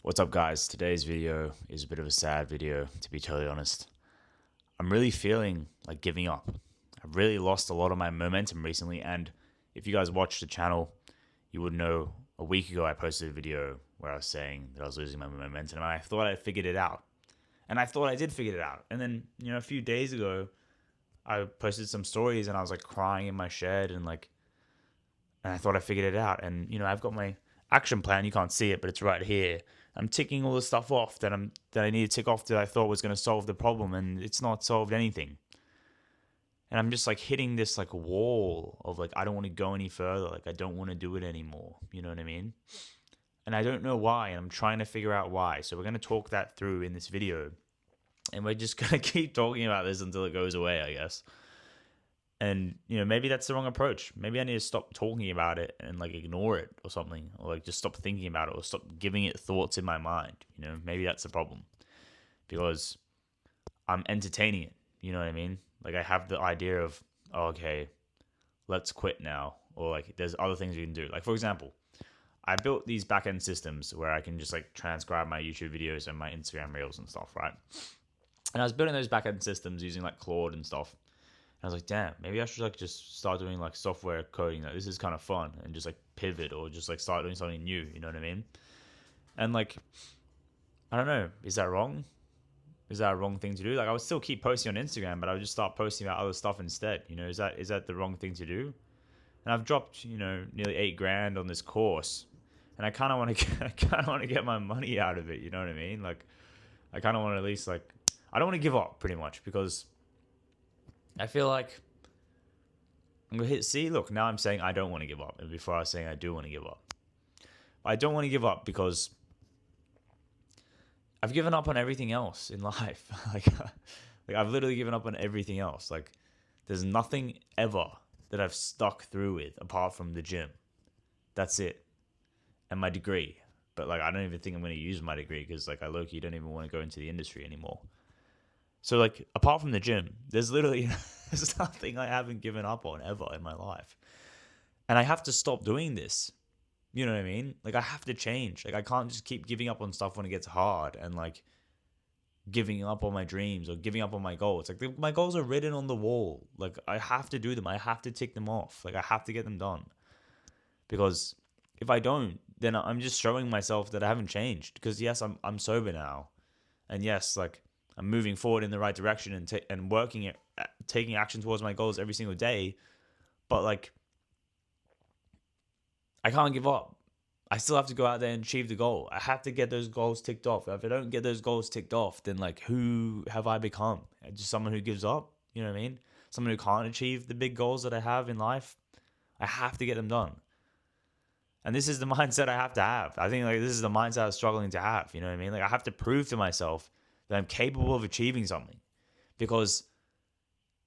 What's up, guys? Today's video is a bit of a sad video, to be totally honest. I'm really feeling like giving up. I've really lost a lot of my momentum recently, and if you guys watch the channel, you would know a week ago I posted a video where I was saying that I was losing my momentum, and I thought I figured it out. And I thought I did figure it out. And then, a few days ago, I posted some stories and I was like crying in my shed and I thought I figured it out. And I've got my action plan. You can't see it, but it's right here. I'm ticking all the stuff off that I need to tick off that I thought was going to solve the problem, and it's not solved anything. And I'm just like hitting this like wall of like I don't want to go any further. Like I don't want to do it anymore. You know what I mean? And I don't know why. And I'm trying to figure out why. So we're going to talk that through in this video, and we're just going to keep talking about this until it goes away, I guess. And maybe that's the wrong approach. Maybe I need to stop talking about it and like ignore it or something, or like just stop thinking about it or stop giving it thoughts in my mind. Maybe that's the problem, because I'm entertaining it. You know what I mean? Like I have the idea of, oh, okay, let's quit now, or like there's other things you can do. Like for example, I built these back end systems where I can just like transcribe my YouTube videos and my Instagram reels and stuff, right? And I was building those back end systems using like Claude and stuff. I was like, damn, maybe I should like just start doing like software coding. Like this is kind of fun, and just like pivot or just like start doing something new. You know what I mean? And like, I don't know, is that wrong? Is that a wrong thing to do? Like, I would still keep posting on Instagram, but I would just start posting about other stuff instead. Is that the wrong thing to do? And I've dropped nearly $8,000 on this course, and I kind of want to I kind of want to get my money out of it. You know what I mean? Like, I kind of want to at least like I don't want to give up pretty much, because I feel like I'm gonna hit. See, look, now I'm saying I don't want to give up, and before I was saying I do want to give up. I don't want to give up because I've given up on everything else in life. like I've literally given up on everything else. Like, there's nothing ever that I've stuck through with apart from the gym. That's it, and my degree. But like, I don't even think I'm gonna use my degree because like I low-key don't even want to go into the industry anymore. So like, apart from the gym, there's literally there's nothing I haven't given up on ever in my life. And I have to stop doing this. You know what I mean? Like I have to change. Like I can't just keep giving up on stuff when it gets hard, and like giving up on my dreams or giving up on my goals. Like my goals are written on the wall. Like I have to do them. I have to tick them off. Like I have to get them done. Because if I don't, then I'm just showing myself that I haven't changed. Because yes, I'm sober now. And yes, like I'm moving forward in the right direction and working it, taking action towards my goals every single day. But like, I can't give up. I still have to go out there and achieve the goal. I have to get those goals ticked off. If I don't get those goals ticked off, then like, who have I become? Just someone who gives up. You know what I mean? Someone who can't achieve the big goals that I have in life. I have to get them done. And this is the mindset I have to have. I think like this is the mindset I'm struggling to have. You know what I mean? Like I have to prove to myself that I'm capable of achieving something. Because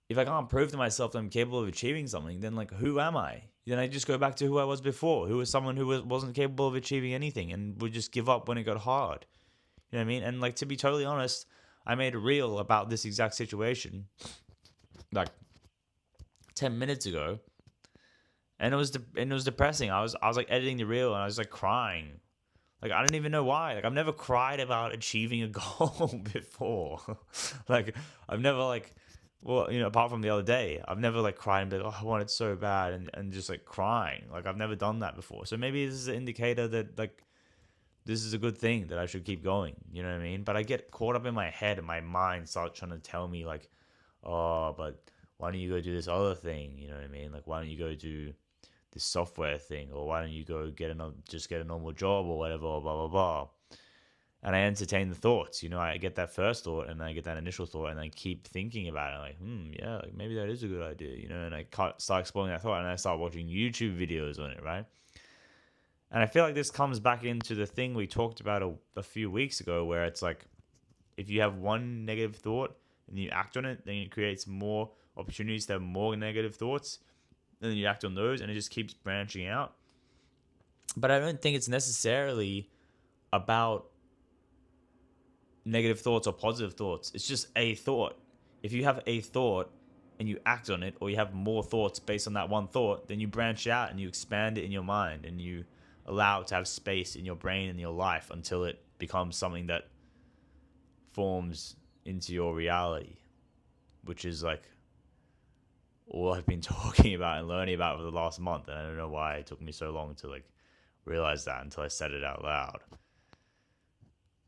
if I can't prove to myself that I'm capable of achieving something, then like, who am I? Then I just go back to who I was before, who was someone who wasn't capable of achieving anything and would just give up when it got hard. You know what I mean? And like, to be totally honest, I made a reel about this exact situation like 10 minutes ago, and it was depressing. I was like editing the reel and I was like crying. Like I don't even know why. Like I've never cried about achieving a goal before. Like I've never like, well, apart from the other day, I've never like cried and been like, oh, I want it so bad, and just like crying. Like I've never done that before. So maybe this is an indicator that like this is a good thing, that I should keep going. You know what I mean? But I get caught up in my head, and my mind starts trying to tell me like, oh, but why don't you go do this other thing? You know what I mean? Like why don't you go do this software thing, or why don't you go just get a normal job or whatever, or blah blah blah. And I entertain the thoughts. I get that first thought, and I get that initial thought, and I keep thinking about it. Like, yeah, like maybe that is a good idea. And I start exploring that thought, and I start watching YouTube videos on it, right? And I feel like this comes back into the thing we talked about a few weeks ago, where it's like, if you have one negative thought and you act on it, then it creates more opportunities to have more negative thoughts, and then you act on those, and it just keeps branching out. But I don't think it's necessarily about negative thoughts or positive thoughts. It's just a thought. If you have a thought and you act on it, or you have more thoughts based on that one thought, then you branch out and you expand it in your mind, and you allow it to have space in your brain and your life until it becomes something that forms into your reality, which is like all I've been talking about and learning about for the last month. And I don't know why it took me so long to like realize that until I said it out loud.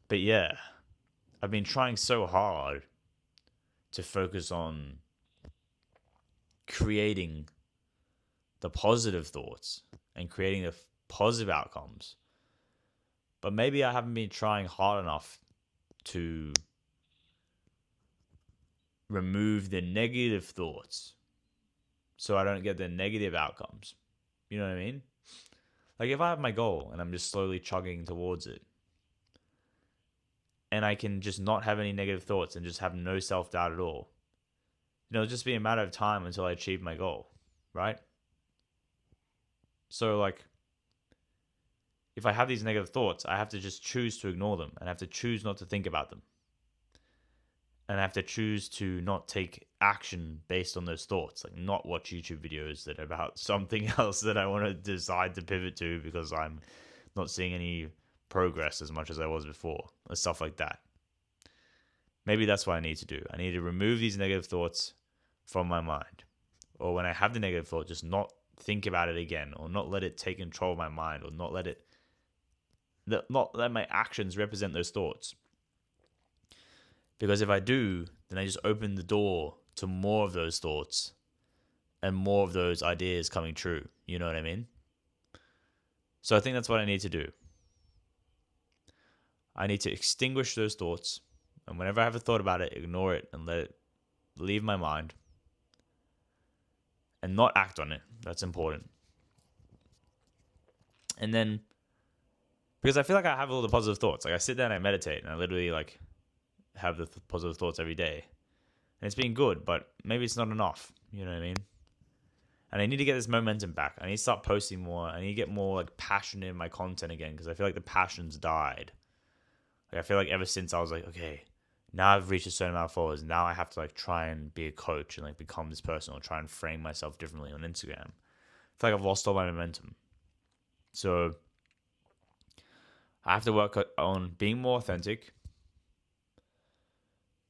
But yeah, I've been trying so hard to focus on creating the positive thoughts and creating the positive outcomes. But maybe I haven't been trying hard enough to remove the negative thoughts so I don't get the negative outcomes. You know what I mean? Like if I have my goal and I'm just slowly chugging towards it, and I can just not have any negative thoughts and just have no self-doubt at all, it'll just be a matter of time until I achieve my goal, right? So like, if I have these negative thoughts, I have to just choose to ignore them, and I have to choose not to think about them. And I have to choose to not take action based on those thoughts, like not watch YouTube videos that are about something else that I want to decide to pivot to because I'm not seeing any progress as much as I was before, or stuff like that. Maybe that's what I need to do. I need to remove these negative thoughts from my mind. Or when I have the negative thought, just not think about it again, or not let it take control of my mind, or not let my actions represent those thoughts. Because if I do, then I just open the door to more of those thoughts and more of those ideas coming true. You know what I mean? So I think that's what I need to do. I need to extinguish those thoughts. And whenever I have a thought about it, ignore it and let it leave my mind. And not act on it. That's important. And then, because I feel like I have all the positive thoughts. Like I sit there and I meditate and I literally like have the positive thoughts every day. And it's been good, but maybe it's not enough. You know what I mean? And I need to get this momentum back. I need to start posting more. I need to get more like passionate in my content again, because I feel like the passion's died. Like I feel like ever since I was like, okay, now I've reached a certain amount of followers. Now I have to like try and be a coach and like become this person, or try and frame myself differently on Instagram. I feel like I've lost all my momentum. So I have to work on being more authentic,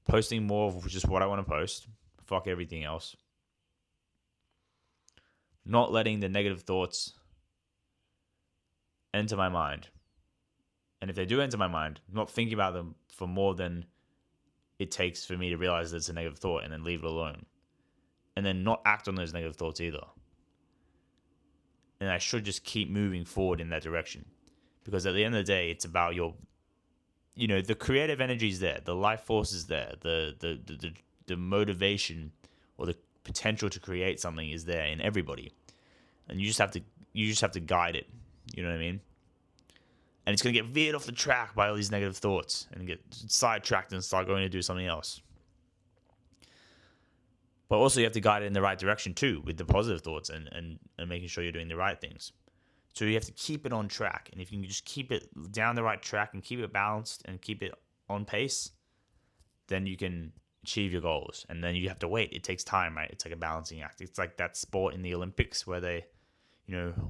posting more of just what I want to post. Fuck everything else. Not letting the negative thoughts enter my mind. And if they do enter my mind, not thinking about them for more than it takes for me to realize that it's a negative thought, and then leave it alone. And then not act on those negative thoughts either. And I should just keep moving forward in that direction. Because at the end of the day, it's about your, the creative energy is there, the life force is there, the motivation or the potential to create something is there in everybody, and you just have to guide it. You know what I mean? And it's gonna get veered off the track by all these negative thoughts and get sidetracked and start going to do something else. But also you have to guide it in the right direction too, with the positive thoughts and making sure you're doing the right things. So you have to keep it on track. And if you can just keep it down the right track and keep it balanced and keep it on pace, then you can achieve your goals. And then you have to wait. It takes time, right? It's like a balancing act. It's like that sport in the Olympics where they,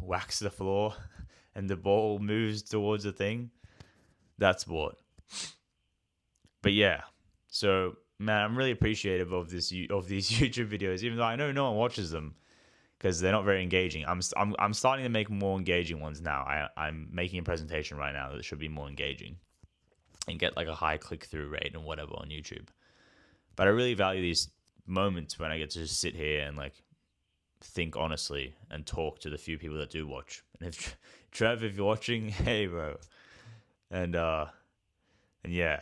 wax the floor and the ball moves towards the thing. That sport. But yeah, so man, I'm really appreciative of these YouTube videos, even though I know no one watches them because they're not very engaging. I'm starting to make more engaging ones now. I'm making a presentation right now that should be more engaging and get like a high click-through rate and whatever on YouTube. But I really value these moments when I get to just sit here and like think honestly and talk to the few people that do watch. And if Trev, if you're watching, hey bro. And yeah.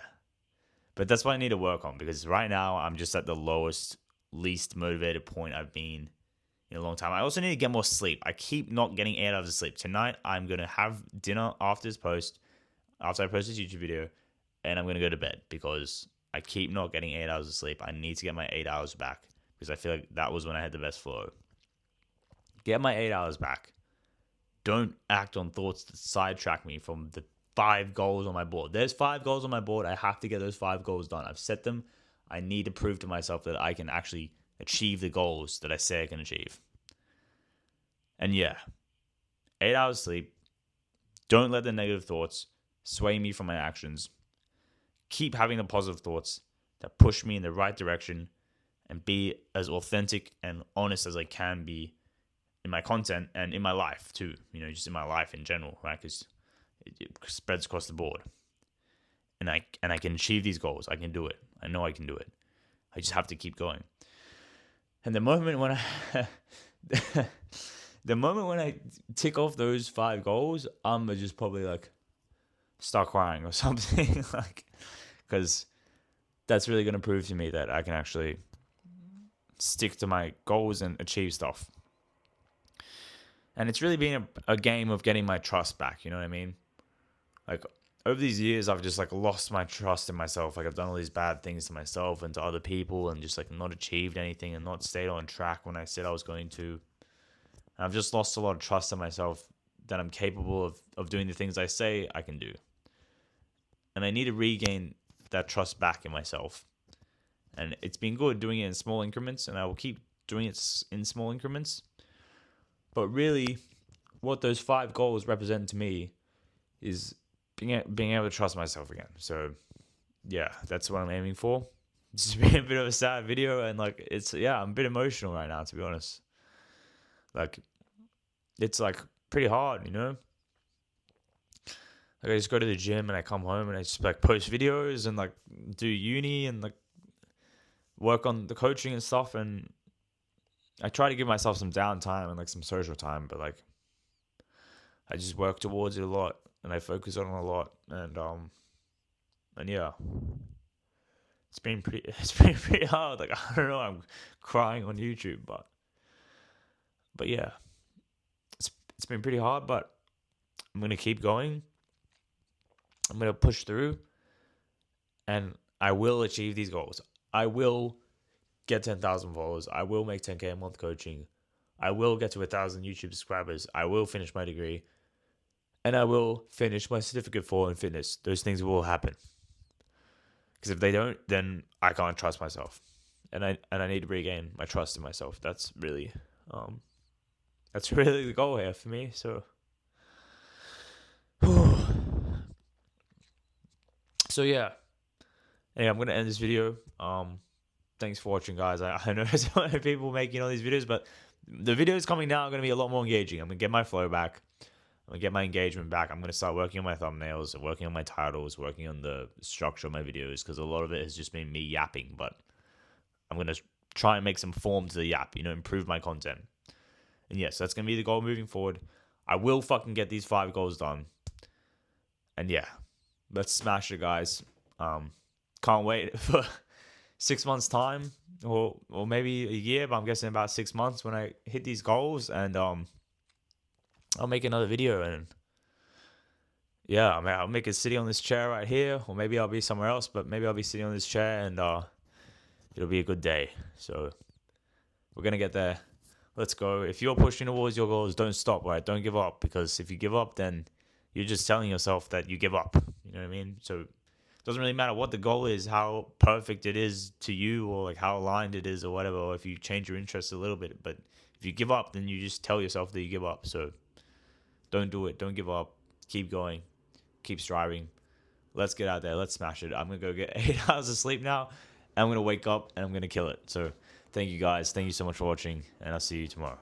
But that's what I need to work on, because right now I'm just at the lowest, least motivated point I've been in a long time. I also need to get more sleep. I keep not getting 8 hours of sleep. Tonight I'm gonna have dinner after I post this YouTube video, and I'm gonna go to bed because I keep not getting 8 hours of sleep. I need to get my 8 hours back because I feel like that was when I had the best flow. Get my 8 hours back. Don't act on thoughts that sidetrack me from the 5 goals on my board. There's 5 goals on my board. I have to get those 5 goals done. I've set them. I need to prove to myself that I can actually achieve the goals that I say I can achieve. And yeah, 8 hours sleep. Don't let the negative thoughts sway me from my actions. Keep having the positive thoughts that push me in the right direction, and be as authentic and honest as I can be in my content and in my life too. Just in my life in general, right? Because it spreads across the board. And I can achieve these goals. I can do it. I know I can do it. I just have to keep going. And the moment when I tick off those 5 goals, I'm just probably like start crying or something, like, because that's really going to prove to me that I can actually stick to my goals and achieve stuff. And it's really been a game of getting my trust back. You know what I mean? Like, over these years, I've just like lost my trust in myself. Like, I've done all these bad things to myself and to other people, and just like not achieved anything and not stayed on track when I said I was going to. And I've just lost a lot of trust in myself that I'm capable of doing the things I say I can do. And I need to regain that trust back in myself. And it's been good doing it in small increments, and I will keep doing it in small increments. But really, what those 5 goals represent to me is being able to trust myself again. So, yeah, that's what I'm aiming for. It's been a bit of a sad video, and like, I'm a bit emotional right now, to be honest. Like, it's like pretty hard, Like, I just go to the gym and I come home and I just like post videos and like do uni and like work on the coaching and stuff, and I try to give myself some downtime and like some social time, but like I just work towards it a lot and I focus on it a lot, and yeah, it's been pretty hard. Like, I don't know, I'm crying on YouTube, but yeah, it's been pretty hard, but I'm gonna keep going. I'm gonna push through, and I will achieve these goals. I will get 10,000 followers. I will make 10K a month coaching. I will get to 1,000 YouTube subscribers. I will finish my degree. And I will finish my certificate in fitness. Those things will happen. Because if they don't, then I can't trust myself. And I need to regain my trust in myself. That's really the goal here for me. So yeah. Anyway, I'm gonna end this video. Thanks for watching, guys. I know there's a lot of people making all these videos, but the videos coming now are going to be a lot more engaging. I'm going to get my flow back. I'm going to get my engagement back. I'm going to start working on my thumbnails, working on my titles, working on the structure of my videos, because a lot of it has just been me yapping, but I'm going to try and make some form to the yap, improve my content. And yes, that's going to be the goal moving forward. I will fucking get these 5 goals done. And yeah, let's smash it, guys. Can't wait for 6 months time, or maybe a year, but I'm guessing about 6 months when I hit these goals, and I'll make another video, and yeah, I'll make it sitting on this chair right here, or maybe I'll be somewhere else, but maybe I'll be sitting on this chair, and it'll be a good day. So we're gonna get there. Let's go. If you're pushing towards your goals, don't stop, right? Don't give up, because if you give up, then you're just telling yourself that you give up. You know what I mean? So it doesn't really matter what the goal is, how perfect it is to you, or like how aligned it is or whatever, or if you change your interests a little bit. But if you give up, then you just tell yourself that you give up. So don't do it. Don't give up. Keep going. Keep striving. Let's get out there. Let's smash it. I'm going to go get 8 hours of sleep now. And I'm going to wake up and I'm going to kill it. So thank you, guys. Thank you so much for watching, and I'll see you tomorrow.